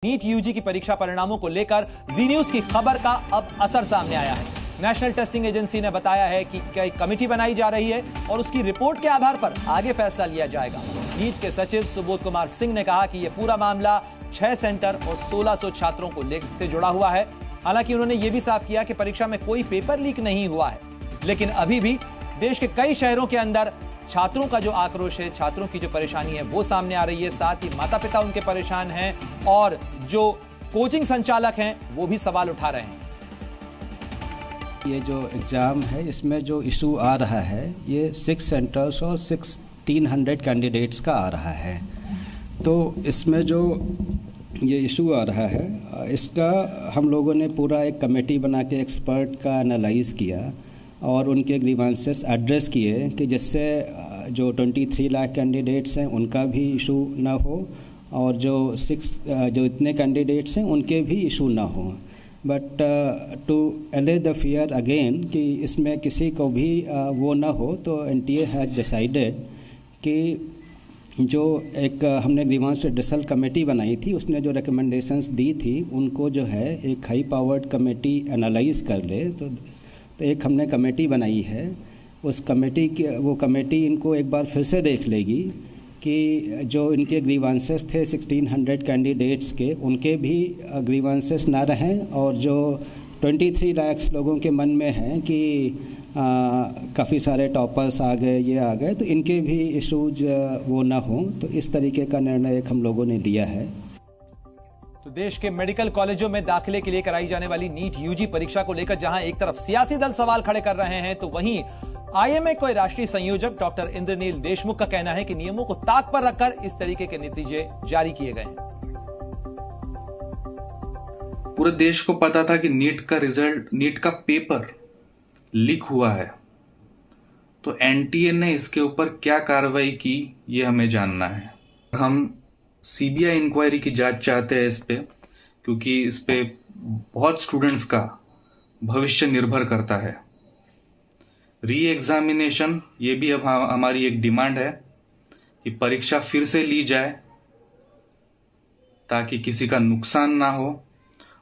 NEET UG की परीक्षा परिणामों को लेकर जी न्यूज की खबर का अब असर सामने आया है। नेशनल टेस्टिंग एजेंसी ने बताया है कि कई कमेटी बनाई जा रही है और उसकी रिपोर्ट के आधार पर आगे फैसला लिया जाएगा। नीट के सचिव सुबोध कुमार सिंह ने कहा कि यह पूरा मामला 6 सेंटर और 1600 छात्रों को से जुड़ा हुआ है। हालांकि उन्होंने यह भी साफ किया कि परीक्षा में कोई पेपर लीक नहीं हुआ है, लेकिन अभी भी देश के कई शहरों के अंदर छात्रों का जो आक्रोश है, छात्रों की जो परेशानी है वो सामने आ रही है। साथ ही माता पिता उनके परेशान हैं और जो कोचिंग संचालक हैं वो भी सवाल उठा रहे हैं। ये जो एग्ज़ाम है इसमें जो इशू आ रहा है ये 6 सेंटर्स और 1600 कैंडिडेट्स का आ रहा है। तो इसमें जो ये इशू आ रहा है इसका हम लोगों ने पूरा एक कमेटी बना के एक्सपर्ट का एनालाइज किया और उनके ग्रीवांसेस एड्रेस किए कि जिससे जो 23 लाख कैंडिडेट्स हैं उनका भी इशू ना हो और जो इतने कैंडिडेट्स हैं उनके भी इशू ना हो। बट टू एले द फियर अगेन कि इसमें किसी को भी वो ना हो, तो एनटीए हैज़ डिसाइडेड कि जो एक हमने ग्रीवांस एड्रेसल कमेटी बनाई थी उसने जो रिकमेंडेशंस दी थी उनको जो है एक हाई पावर्ड कमेटी एनालाइज कर ले। तो एक हमने कमेटी बनाई है, उस कमेटी की वो कमेटी इनको एक बार फिर से देख लेगी कि जो इनके ग्रीवांसेस थे 1600 कैंडिडेट्स के उनके भी ग्रीवांसेस ना रहें और जो 23 लाख लोगों के मन में हैं कि काफ़ी सारे टॉपर्स आ गए, ये आ गए, तो इनके भी इशूज वो ना हों। तो इस तरीके का निर्णय एक हम लोगों ने लिया है। तो देश के मेडिकल कॉलेजों में दाखिले के लिए कराई जाने वाली नीट यूजी परीक्षा को लेकर जहां एक तरफ सियासी दल सवाल खड़े कर रहे हैं, तो वहीं आईएमए के राष्ट्रीय संयोजक डॉक्टर इंद्रनील देशमुख का कहना है कि नियमों को ताक पर रखकर इस तरीके के नतीजे जारी किए गए हैं। पूरे देश को पता था कि नीट का रिजल्ट, नीट का पेपर लीक हुआ है, तो एनटीए ने इसके ऊपर क्या कार्रवाई की ये हमें जानना है। हम सीबीआई इंक्वायरी की जांच चाहते हैं इस पे, क्योंकि इस पे बहुत स्टूडेंट्स का भविष्य निर्भर करता है। री एग्जामिनेशन ये भी अब हमारी एक डिमांड है कि परीक्षा फिर से ली जाए ताकि किसी का नुकसान ना हो,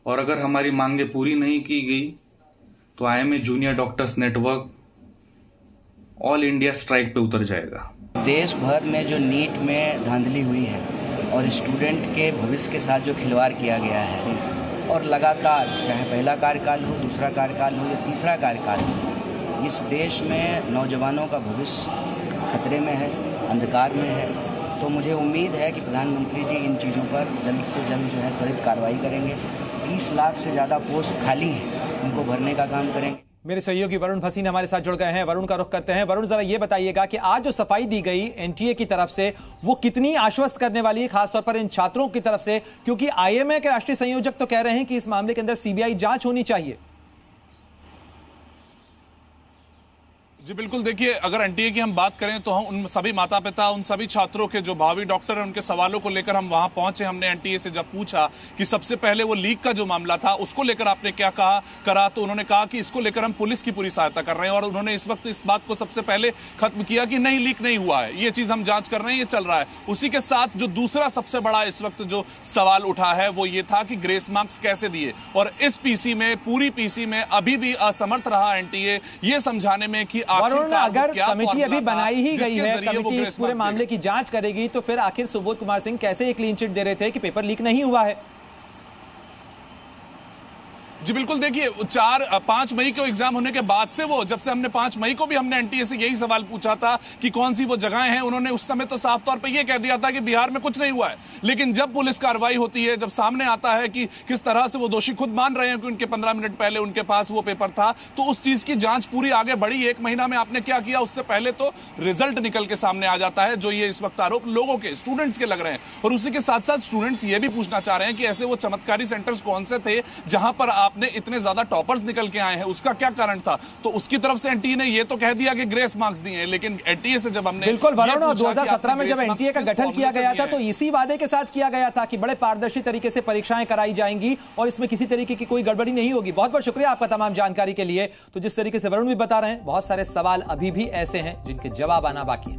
और अगर हमारी मांगे पूरी नहीं की गई तो IMA junior doctors network all India strike पे उतर जाएगा। देश भर में जो नीट में धांधली हुई है और स्टूडेंट के भविष्य के साथ जो खिलवाड़ किया गया है, और लगातार चाहे पहला कार्यकाल हो, दूसरा कार्यकाल हो या तीसरा कार्यकाल हो, इस देश में नौजवानों का भविष्य खतरे में है, अंधकार में है। तो मुझे उम्मीद है कि प्रधानमंत्री जी इन चीज़ों पर जल्द से जल्द जो है त्वरित कार्रवाई करेंगे। 20 लाख से ज़्यादा पोस्ट खाली हैं, उनको भरने का काम करेंगे। मेरे सहयोगी वरुण भसीन हमारे साथ जुड़ गए हैं। वरुण का रुख करते हैं। वरुण, जरा ये बताइएगा कि आज जो सफाई दी गई एनटीए की तरफ से वो कितनी आश्वस्त करने वाली है, खासतौर पर इन छात्रों की तरफ से, क्योंकि आईएमए के राष्ट्रीय संयोजक तो कह रहे हैं कि इस मामले के अंदर सीबीआई जांच होनी चाहिए। जी बिल्कुल, देखिए अगर एनटीए की हम बात करें तो हम उन सभी माता पिता, उन सभी छात्रों के जो भावी डॉक्टर हैं उनके सवालों को लेकर हम वहां पहुंचे। हमने एनटीए से जब पूछा कि सबसे पहले वो लीक का जो मामला था उसको लेकर आपने क्या करा, तो उन्होंने कहा कि इसको लेकर हम पुलिस की पूरी सहायता कर रहे हैं, और उन्होंने इस वक्त इस बात को सबसे पहले खत्म किया कि नहीं, लीक नहीं हुआ है, ये चीज हम जांच कर रहे हैं, ये चल रहा है। उसी के साथ जो दूसरा सबसे बड़ा इस वक्त जो सवाल उठा है वो ये था कि ग्रेस मार्क्स कैसे दिए, और इस पीसी में, पूरी पीसी में अभी भी असमर्थ रहा एनटीए ये समझाने में कि अगर कमेटी अभी बनाई ही गई है, कमेटी इस पूरे मामले की जांच करेगी, तो फिर आखिर सुबोध कुमार सिंह कैसे एक क्लीन चिट दे रहे थे कि पेपर लीक नहीं हुआ है? जी बिल्कुल, देखिए 5 मई को एग्जाम होने के बाद से वो, जब से हमने 5 मई को भी हमने एनटीए से यही सवाल पूछा था कि कौन सी वो जगहें हैं, उन्होंने उस समय तो साफ तौर पे ये कह दिया था कि बिहार में कुछ नहीं हुआ है। लेकिन जब पुलिस कार्रवाई होती है, जब सामने आता है कि किस तरह से वो दोषी खुद मान रहे हैं कि उनके 15 मिनट पहले उनके पास वो पेपर था, तो उस चीज की जांच पूरी आगे बढ़ी। 1 महीना में आपने क्या किया, उससे पहले तो रिजल्ट निकल के सामने आ जाता है, जो ये इस वक्त आरोप लोगों के, स्टूडेंट्स के लग रहे हैं। और उसी के साथ साथ स्टूडेंट्स ये भी पूछना चाह रहे हैं कि ऐसे वो चमत्कारी सेंटर्स कौन से थे जहां पर आपने इतने ज्यादा टॉपर्स निकल के आए हैं, उसका क्या कारण था? तो उसकी तरफ से एनटीए ने ये तो कह दिया कि ग्रेस मार्क्स दिए हैं, लेकिन एनटीए से जब हमने बिल्कुल वरुण, 2017 में जब एनटीए का गठन किया गया था तो इसी वादे के साथ किया गया था कि बड़े पारदर्शी तरीके से परीक्षाएं कराई जाएंगी और इसमें किसी तरीके की कोई गड़बड़ी नहीं होगी। बहुत बहुत शुक्रिया आपका तमाम जानकारी के लिए। तो जिस तरीके से वरुण भी बता रहे हैं, बहुत सारे सवाल अभी भी ऐसे हैं जिनके जवाब आना बाकी है।